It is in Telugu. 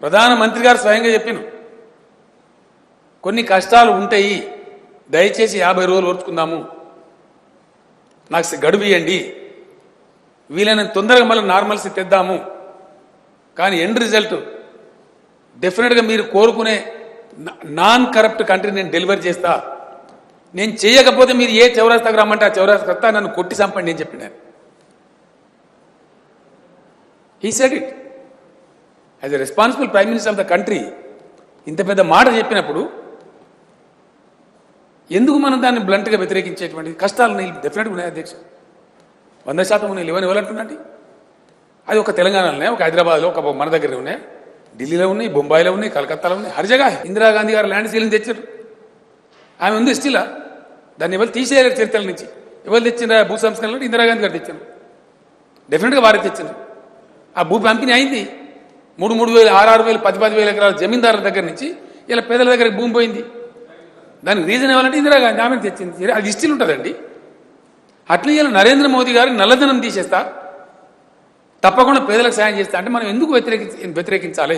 ప్రధానమంత్రి గారు స్వయంగా చెప్పిను కొన్ని కష్టాలు ఉంటాయి, దయచేసి 50 రోజులు ఓర్చుకుందాము, నాకు గడువు ఇవ్వండి, వీలైనంత తొందరగా మళ్ళీ నార్మల్సీ తెద్దాము, కానీ ఎండ్ రిజల్ట్ డెఫినెట్గా మీరు కోరుకునే నాన్ కరప్ట్ కంట్రీ నేను డెలివరీ చేస్తా, నేను చేయకపోతే మీరు ఏ చౌరాస్తాకు రమ్మంటే ఆ చౌరాస్తాకు వస్తా, నన్ను కొట్టి చంపండి నేను చెప్పినాను. He said it as a responsible prime minister of the country. ఇంత పెద్ద మాట చెప్పినప్పుడు ఎందుకు మనం దాన్ని బ్లంట్గా వ్యతిరేకించేటువంటి కష్టాలు ఉన్నాయి, డెఫినెట్గా ఉన్నాయి అధ్యక్ష, 100% ఉన్నాయి. లేవని ఎవరంటున్నాండి? అది ఒక తెలంగాణలోనే, ఒక హైదరాబాద్లో, ఒక మన దగ్గర ఉన్నాయి, ఢిల్లీలో ఉన్నాయి, బొంబాయిలో ఉన్నాయి, కలకత్తాలో ఉన్నాయి, హర్ జగ. ఇందిరాగాంధీ గారు ల్యాండ్ సీలింగ్ తెచ్చారు, ఆమె ఉంది స్టిల్. దాన్ని ఎవరు తీసేయలేరు చరిత్రల నుంచి. ఎవరు తెచ్చిన భూ సంస్కరణలు? ఇందిరాగాంధీ గారు తెచ్చారు, డెఫినెట్గా వారే తెచ్చారు. ఆ భూ పంపిణీ అయింది. 3,000, 6,000, 10,000 ఎకరాల జమీందారుల దగ్గర నుంచి ఇలా పేదల దగ్గరికి భూమి పోయింది. దానికి రీజన్ ఇవ్వాలంటే ఇందిరాగాంధీ ఆమె తెచ్చింది, అది హిస్టరీ ఉంటుందండి. అట్లా ఇలా నరేంద్ర మోదీ గారు నల్లధనం తీసేస్తా, తప్పకుండా పేదలకు సాయం చేస్తా అంటే మనం ఎందుకు వ్యతిరేకించాలి?